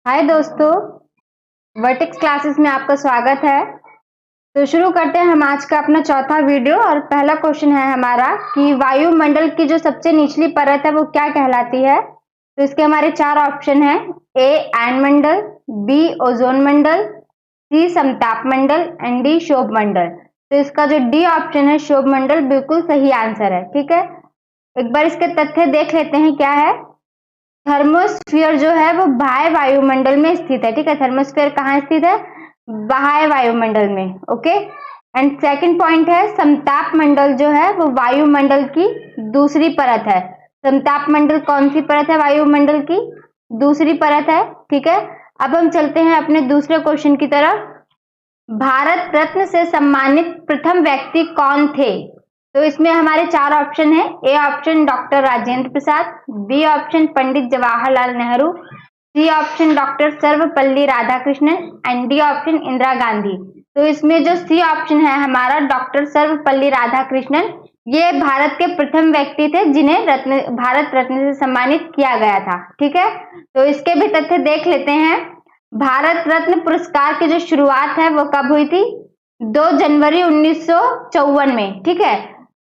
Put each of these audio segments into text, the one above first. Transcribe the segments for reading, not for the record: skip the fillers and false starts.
हाय दोस्तों, vertex classes में आपका स्वागत है। तो शुरू करते हैं हम आज का अपना चौथा वीडियो। और पहला क्वेश्चन है हमारा कि वायुमंडल की जो सबसे निचली परत है वो क्या कहलाती है। तो इसके हमारे चार ऑप्शन हैं। ए आयनमंडल, बी ओजोन मंडल, सी समताप मंडल एंड डी क्षोभ मंडल। तो इसका जो डी ऑप्शन है क्षोभ मंडल बिल्कुल सही आंसर है। ठीक है, एक बार इसके तथ्य देख लेते हैं क्या है। थर्मोस्फीयर जो है वो बाह्य वायुमंडल में स्थित है। ठीक है, थर्मोस्फीयर कहाँ स्थित है? बाह्य वायुमंडल में। ओके, एंड सेकंड पॉइंट है समताप मंडल जो है वो वायुमंडल की दूसरी परत है। समताप मंडल कौन सी परत है? वायुमंडल की दूसरी परत है। ठीक है, अब हम चलते हैं अपने दूसरे क्वेश्चन की तरफ। भारत रत्न से सम्मानित प्रथम व्यक्ति कौन थे? तो इसमें हमारे चार ऑप्शन है। A option doctor Rajendra Prasad, B option Pandit Jawaharlal Nehru, C option doctor Sarvepalli Radhakrishnan and D option Indira Gandhi. तो इसमें जो सी ऑप्शन है हमारा डॉक्टर सर्वपल्ली राधाकृष्णन, ये भारत के प्रथम व्यक्ति थे जिन्हें भारत रत्न से सम्मानित किया गया था। ठीक है, तो इसके भी तथ्य देख लेते हैं। भारत रत्न पुरस्कार की जो शुरुआत है वो कब हुई थी? 2 जनवरी 1954 में। ठीक है,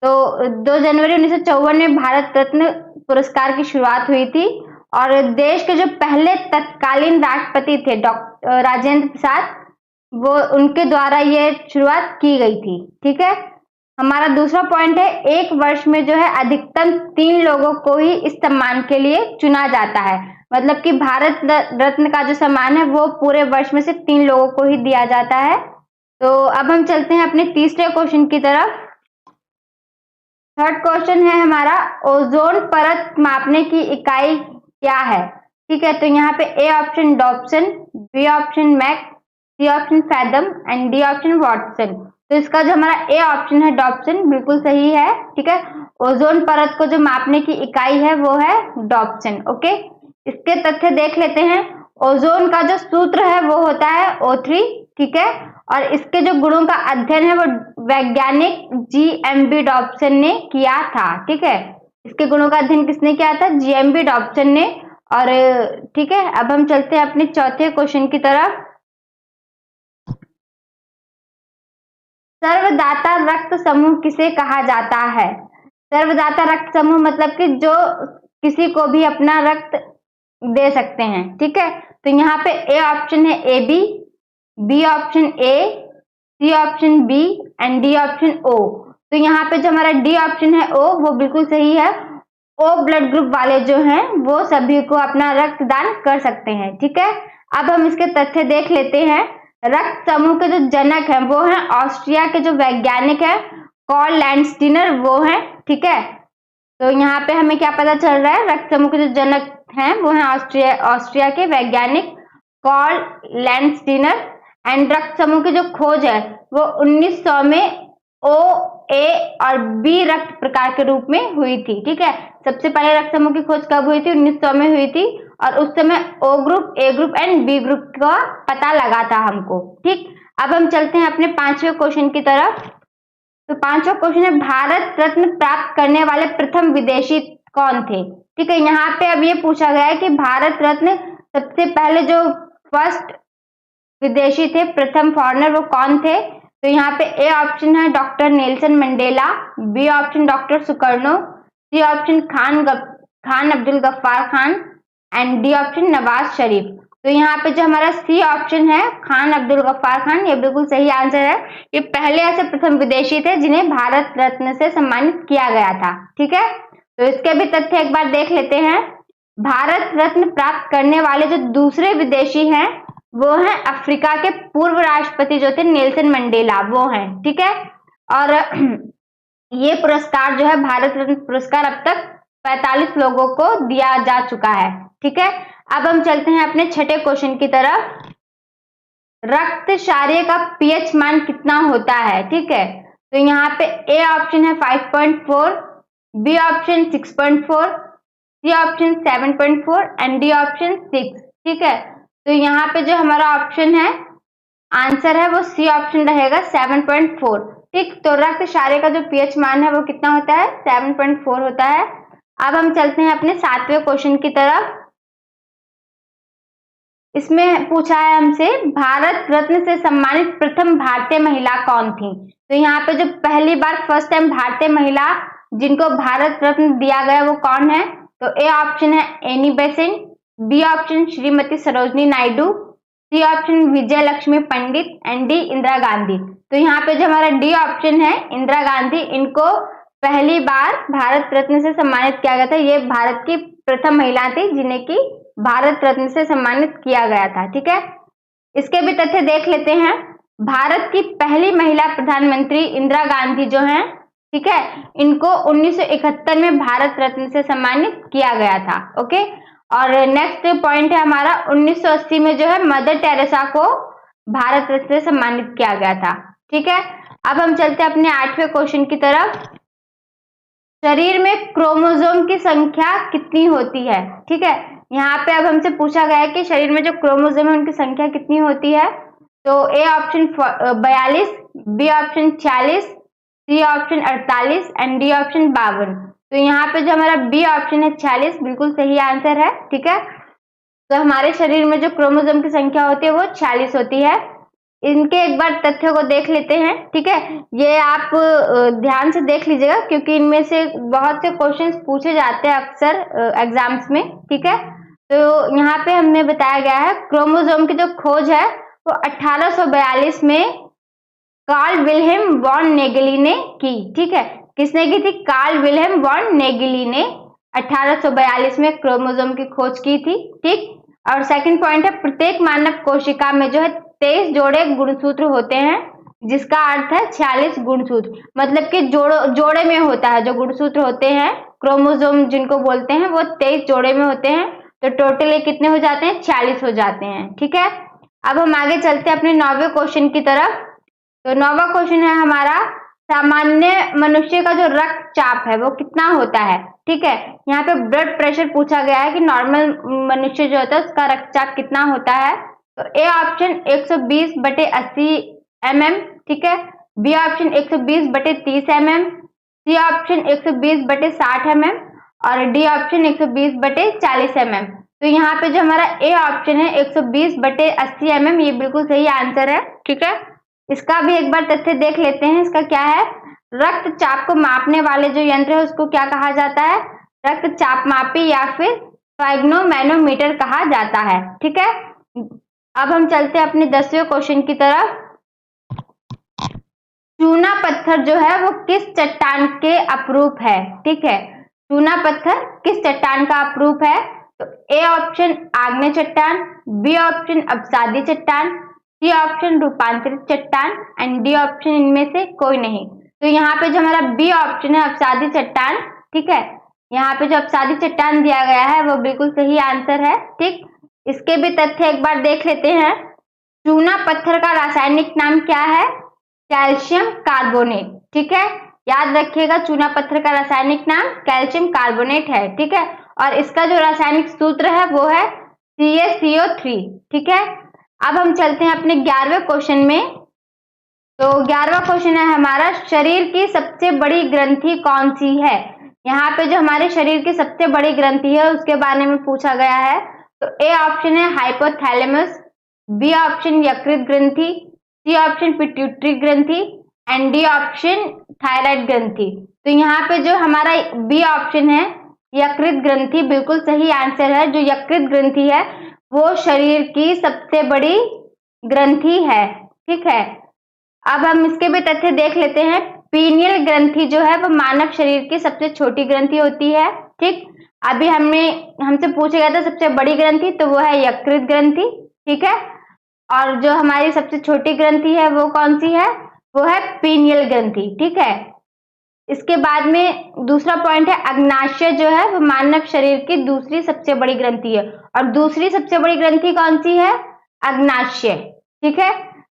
तो 2 जनवरी 1954 में भारत रत्न पुरस्कार की शुरुआत हुई थी। और देश के जो पहले तत्कालीन राष्ट्रपति थे डॉक्टर राजेंद्र प्रसाद, वो उनके द्वारा ये शुरुआत की गई थी। ठीक है, हमारा दूसरा पॉइंट है एक वर्ष में जो है अधिकतम 3 लोगों को ही इस सम्मान के लिए चुना जाता है। मतलब कि भारत रत्न का जो सम्मान है वो पूरे वर्ष में सिर्फ 3 लोगों को ही दिया जाता है। तो अब हम चलते हैं अपने तीसरे क्वेश्चन की तरफ। थर्ड क्वेश्चन है हमारा ओजोन परत मापने की इकाई क्या है? ठीक है, तो यहाँ पे A option Dobson, B option Mach, C option fathom and D option Watson. तो इसका जो हमारा ए ऑप्शन है डॉप्सन बिल्कुल सही है। ठीक है, ओजोन परत को जो मापने की इकाई है वो है डॉप्सन। ओके, इसके तथ्य देख लेते हैं। ओजोन का जो सूत्र है वो होता है O3। ठीक है, और इसके जो गुणों का अध्ययन है वो वैज्ञानिक GMB डॉप्सन ने किया था। ठीक है, इसके गुणों का अध्ययन किसने किया था? GMB डॉप्सन ने। और ठीक है, अब हम चलते हैं अपने चौथे क्वेश्चन की तरफ। सर्वदाता रक्त समूह किसे कहा जाता है? सर्वदाता रक्त समूह मतलब कि जो किसी को भी अपना रक्त दे सकते हैं। ठीक है, तो यहाँ पे ए ऑप्शन है AB, B option A, C option B and D option O. तो यहाँ पे जो हमारा डी ऑप्शन है ओ वो बिल्कुल सही है। ओ ब्लड ग्रुप वाले जो हैं वो सभी को अपना रक्तदान कर सकते हैं। ठीक है, अब हम इसके तथ्य देख लेते हैं। रक्त समूह के जो जनक हैं वो हैं ऑस्ट्रिया के जो वैज्ञानिक है कार्ल लैंडस्टीनर, वो हैं। ठीक है, तो यहाँ पे हमें क्या पता चल रहा है? रक्त समूह के जो जनक हैं वो हैं ऑस्ट्रिया के वैज्ञानिक कार्ल लैंडस्टीनर। एंड रक्त समूह की जो खोज है वो 1900 में ओ, ए और बी रक्त प्रकार के रूप में हुई थी। ठीक है, सबसे पहले रक्त समूह की खोज कब हुई थी? 1900 में हुई थी। और उस समय O group, A group and B group का पता लगा था हमको। ठीक, अब हम चलते हैं अपने पांचवें क्वेश्चन की तरफ। तो पांचवा क्वेश्चन है भारत रत्न प्राप्त करने वाले प्रथम विदेशी कौन थे? ठीक है, यहाँ पे अब ये पूछा गया है कि भारत रत्न सबसे पहले जो फर्स्ट विदेशी थे, प्रथम फॉरेनर, वो कौन थे? तो यहाँ पे ए ऑप्शन है doctor Nelson Mandela, B option doctor Sukarno, C option Khan Abdul Ghaffar Khan and D option Nawaz Sharif. तो यहाँ पे जो हमारा सी ऑप्शन है खान अब्दुल गफ्फार खान, ये बिल्कुल सही आंसर है। ये पहले ऐसे प्रथम विदेशी थे जिन्हें भारत रत्न से सम्मानित किया गया था। ठीक है, तो इसके भी तथ्य एक बार देख लेते हैं। भारत रत्न प्राप्त करने वाले जो दूसरे विदेशी हैं वो हैं अफ्रीका के पूर्व राष्ट्रपति जो थे नेल्सन मंडेला, वो हैं। ठीक है, और ये पुरस्कार जो है भारत रत्न पुरस्कार अब तक 45 लोगों को दिया जा चुका है। ठीक है, अब हम चलते हैं अपने छठे क्वेश्चन की तरफ। रक्त क्षारीय का पीएच मान कितना होता है? ठीक है, तो यहाँ पे ए ऑप्शन है 5.4, B option 6.4, C option 7.4 and D option 6। ठीक है, तो यहाँ पे जो हमारा ऑप्शन है आंसर है वो सी ऑप्शन रहेगा 7.4। ठीक, तो रक्त क्षारीय का जो पीएच मान है वो कितना होता है? 7.4 होता है। अब हम चलते हैं अपने सातवें क्वेश्चन की तरफ। इसमें पूछा है हमसे भारत रत्न से सम्मानित प्रथम भारतीय महिला कौन थी। तो यहाँ पे जो पहली बार फर्स्ट टाइम भारतीय महिला जिनको भारत रत्न दिया गया वो कौन है। तो ए ऑप्शन है Annie Besant, B option Shrimati Sarojini Naidu, C option Vijay Lakshmi Pandit and D Indira Gandhi. तो यहाँ पे जो हमारा डी ऑप्शन है इंदिरा गांधी, इनको पहली बार भारत रत्न से सम्मानित किया गया था। ये भारत की प्रथम महिला थी जिन्हें की भारत रत्न से सम्मानित किया गया था। ठीक है, इसके भी तथ्य देख लेते हैं। भारत की पहली महिला प्रधानमंत्री इंदिरा गांधी जो हैं, ठीक है, इनको 1971 में भारत रत्न से सम्मानित किया गया था। ओके, और नेक्स्ट पॉइंट है हमारा 1980 में जो है मदर टेरेसा को भारत रत्न से सम्मानित किया गया था। ठीक है, अब हम चलते हैं अपने 8वें क्वेश्चन की तरफ। शरीर में क्रोमोसोम की संख्या कितनी होती है। ठीक है, यहाँ पे अब हमसे पूछा गया है कि शरीर में जो क्रोमोसोम है उनकी संख्या कितनी होती है। तो A option 42, B option 46, C option 48 and D option 52। तो यहाँ पे जो हमारा बी ऑप्शन है 46 बिल्कुल सही आंसर है। ठीक है, तो हमारे शरीर में जो क्रोमोसोम की संख्या होती है वो 46 होती है। इनके एक बार तथ्यों को देख लेते हैं। ठीक है, ये आप ध्यान से देख लीजिएगा क्योंकि इनमें से बहुत से क्वेश्चंस पूछे जाते हैं अक्सर एग्जाम्स में। ठीक है, तो यहाँ पे हमें बताया गया है क्रोमोसोम की जो खोज है वो 1842 में कार्ल विल्हेम वॉन नेगेली ने की। ठीक है, किसने की थी? कार्ल विल्हेम वॉन नेगेली ने 1842 में क्रोमोसोम की खोज की थी। ठीक, और सेकंड पॉइंट है प्रत्येक मानव कोशिका में जो है 23 जोड़े गुणसूत्र होते हैं, जिसका अर्थ है 46 गुणसूत्र, मतलब कि जोड़े में होता है। जो गुणसूत्र होते हैं क्रोमोसोम जिनको बोलते हैं वो 23 जोड़े में होते हैं, तो टोटल ये कितने हो जाते हैं? 46 हो जाते हैं। ठीक है, अब हम आगे चलते हैं अपने 9वें क्वेश्चन की तरफ। तो 9वां क्वेश्चन है हमारा सामान्य मनुष्य का जो रक्तचाप है वो कितना होता है। ठीक है, यहाँ पे ब्लड प्रेशर पूछा गया है कि नॉर्मल मनुष्य जो होता है उसका रक्तचाप कितना होता है। तो ए ऑप्शन 120/80 mm, ठीक है, B option 120/30 mm, C option 120/60 mm और डी ऑप्शन 120/40 mm। तो यहाँ पे जो हमारा ए ऑप्शन है 120/80 mm, ये बिल्कुल सही आंसर है। ठीक है, इसका भी एक बार तथ्य देख लेते हैं। इसका क्या है? रक्तचाप को मापने वाले जो यंत्र है उसको क्या कहा जाता है? रक्तचाप मापी या फिर स्फैग्नोमैनोमीटर कहा जाता है। ठीक है, अब हम चलते हैं अपने 10वें क्वेश्चन की तरफ। चूना पत्थर जो है वो किस चट्टान के अपरूप है। ठीक है, चूना पत्थर किस चट्टान का अपरूप है। तो ए ऑप्शन आग्नेय चट्टान, बी ऑप्शन अवसादी चट्टान, सी ऑप्शन रूपांतरित चट्टान एंड डी ऑप्शन इनमें से कोई नहीं। तो यहाँ पे जो हमारा बी ऑप्शन है अवसादी चट्टान। ठीक है, यहाँ पे जो अवसादी चट्टान दिया गया है वो बिल्कुल सही आंसर है। ठीक, इसके भी तथ्य एक बार देख लेते हैं। चूना पत्थर का रासायनिक नाम क्या है? Calcium carbonate. ठीक है, याद रखिएगा चूना पत्थर का रासायनिक नाम कैल्शियम कार्बोनेट है। ठीक है, और इसका जो रासायनिक सूत्र है वो है CaCO3। ठीक है, अब हम चलते हैं अपने 11वें क्वेश्चन में। तो 11वां क्वेश्चन है हमारा शरीर की सबसे बड़ी ग्रंथि कौन सी है। यहाँ पे जो हमारे शरीर की सबसे बड़ी ग्रंथि है उसके बारे में पूछा गया है। तो ए ऑप्शन है हाइपोथैलेमस, बी ऑप्शन यकृत ग्रंथि, सी ऑप्शन पिट्यूटरी ग्रंथि एंड डी ऑप्शन थायराइड ग्रंथि। तो यहाँ पे जो हमारा बी ऑप्शन है यकृत ग्रंथि बिल्कुल सही आंसर है। जो यकृत ग्रंथि है वो शरीर की सबसे बड़ी ग्रंथि है। ठीक है, अब हम इसके भी तथ्य देख लेते हैं। पीनियल ग्रंथि जो है वो मानव शरीर की सबसे छोटी ग्रंथि होती है। ठीक, अभी हमसे पूछा गया था सबसे बड़ी ग्रंथि, तो वो है यकृत ग्रंथि। ठीक है, और जो हमारी सबसे छोटी ग्रंथि है वो कौन सी है? वो है पीनियल ग्रंथि। ठीक है, इसके बाद में दूसरा पॉइंट है अग्नाशय जो है वो मानव शरीर की दूसरी सबसे बड़ी ग्रंथि है। और दूसरी सबसे बड़ी ग्रंथि कौन सी है? अग्नाशय। ठीक है,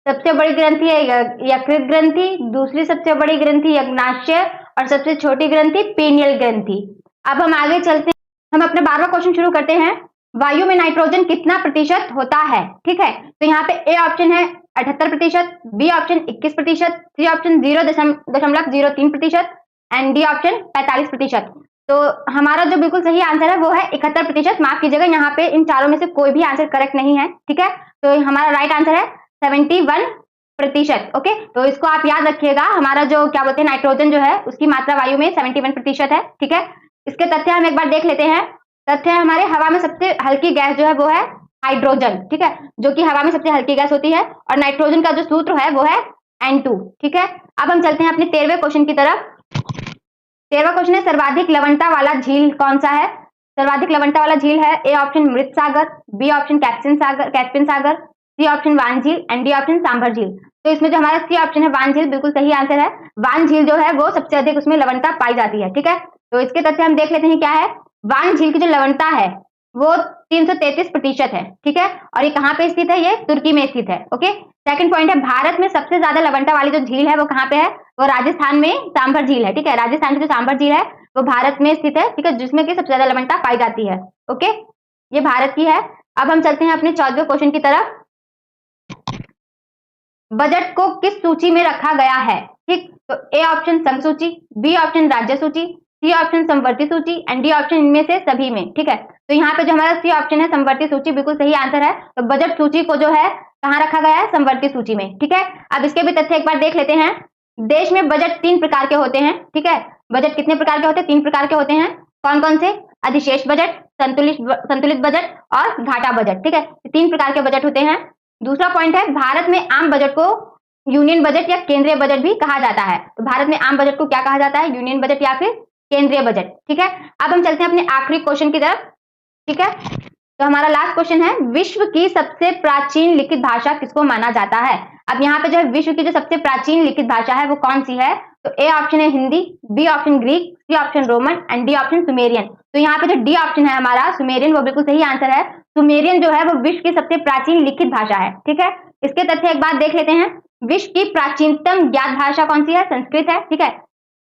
सबसे बड़ी ग्रंथि है यकृत ग्रंथि, दूसरी सबसे बड़ी ग्रंथि अग्नाशय और सबसे छोटी ग्रंथि पीनियल ग्रंथि। अब हम आगे चलते हैं, हम अपना 12वां क्वेश्चन शुरू करते हैं। वायु में नाइट्रोजन कितना प्रतिशत होता है। ठीक है, तो यहाँ पे ए ऑप्शन है 78%, B option 21%, C option 0.03% and D option 45%। तो हमारा जो बिल्कुल सही आंसर है वो है 71%। माफ कीजिएगा, यहाँ पे इन चारों में से कोई भी आंसर करेक्ट नहीं है, ठीक है। तो हमारा राइट आंसर है 71%। ओके, तो इसको आप याद रखिएगा। हमारा जो क्या बोलते हैं नाइट्रोजन जो है उसकी मात्रा वायु में 71% है, ठीक है। इसके तथ्य हम एक बार देख लेते हैं। तथ्य हमारे हवा में सबसे हल्की गैस जो है वो है हाइड्रोजन, ठीक है, जो कि हवा में सबसे हल्की गैस होती है। और नाइट्रोजन का जो सूत्र है वो है N2, ठीक है। अब हम चलते हैं अपने 13वें क्वेश्चन की तरफ। 13वां क्वेश्चन है, सर्वाधिक लवणता वाला झील कौन सा है? सर्वाधिक लवणता वाला झील है ए ऑप्शन मृत सागर, बी ऑप्शन कैस्पियन सागर, सी ऑप्शन वान झील एंड डी ऑप्शन सांभर झील। तो इसमें जो हमारा सी ऑप्शन है वान झील बिल्कुल सही आंसर है। वान झील जो है वो सबसे अधिक उसमें लवणता पाई जाती है, ठीक है। तो इसके तथ्य हम देख लेते हैं क्या है। वान झील की जो लवणता है वो 333% है, ठीक है। और ये कहाँ पे स्थित है? ये तुर्की में स्थित है। ओके, सेकंड पॉइंट है, भारत में सबसे ज्यादा लवणता वाली जो झील है वो कहाँ पे है? वो राजस्थान में सांभर झील है, ठीक है। राजस्थान की जो सांभर झील है वो भारत में स्थित है, ठीक है, जिसमें कि सबसे ज्यादा लवणता पाई जाती है। ओके, ये भारत की है। अब हम चलते हैं अपने 14वें क्वेश्चन की तरफ। बजट को किस सूची में रखा गया है? ठीक, तो ए ऑप्शन संघ सूची, बी ऑप्शन राज्य सूची, सी ऑप्शन समवर्ती सूची एंड डी ऑप्शन इनमें से सभी में, ठीक है। तो यहाँ पे जो हमारा सी ऑप्शन है समवर्ती सूची बिल्कुल सही आंसर है। तो बजट सूची को जो है कहाँ रखा गया है? समवर्ती सूची में, ठीक है। अब इसके भी तथ्य एक बार देख लेते हैं। देश में बजट 3 प्रकार के होते हैं, ठीक है। बजट कितने प्रकार के होते हैं? 3 प्रकार के होते हैं। कौन कौन से? अधिशेष बजट, संतुलित बजट और घाटा बजट, ठीक है। 3 प्रकार के बजट होते हैं। दूसरा पॉइंट है, भारत में आम बजट को यूनियन बजट या केंद्रीय बजट भी कहा जाता है। तो भारत में आम बजट को क्या कहा जाता है? यूनियन बजट या फिर केंद्रीय बजट, ठीक है। अब हम चलते हैं अपने आखिरी क्वेश्चन की तरफ, ठीक है। तो हमारा लास्ट क्वेश्चन है, विश्व की सबसे प्राचीन लिखित भाषा किसको माना जाता है? अब यहाँ पे जो है विश्व की जो सबसे प्राचीन लिखित भाषा है वो कौन सी है? तो ए ऑप्शन है Hindi, B option Greek, C option Roman and D option Sumerian. तो यहाँ पे जो डी ऑप्शन है हमारा सुमेरियन वो बिल्कुल सही आंसर है। सुमेरियन जो है वो विश्व की सबसे प्राचीन लिखित भाषा है, ठीक है। इसके तथ्य एक बार देख लेते हैं। विश्व की प्राचीनतम ज्ञात भाषा कौन सी है? संस्कृत है, ठीक है।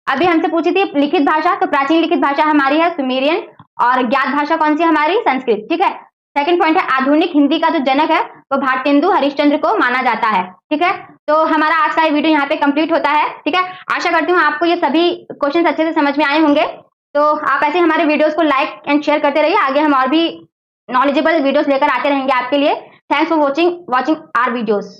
अभी हमसे पूछी थी लिखित भाषा, तो प्राचीन लिखित भाषा हमारी है सुमेरियन और ज्ञात भाषा कौन सी हमारी? संस्कृत, ठीक है। सेकंड पॉइंट है, आधुनिक हिंदी का जो जनक है वो भारतेंदु हरिश्चंद्र को माना जाता है, ठीक है। तो हमारा आज का ये वीडियो यहाँ पे कंप्लीट होता है, ठीक है। आशा करती हूँ आपको ये सभी क्वेश्चन अच्छे से समझ में आए होंगे। तो आप ऐसे हमारे वीडियोस को लाइक एंड शेयर करते रहिए। आगे हम और भी नॉलेजेबल वीडियोस लेकर आते रहेंगे आपके लिए। Thanks for watching our videos.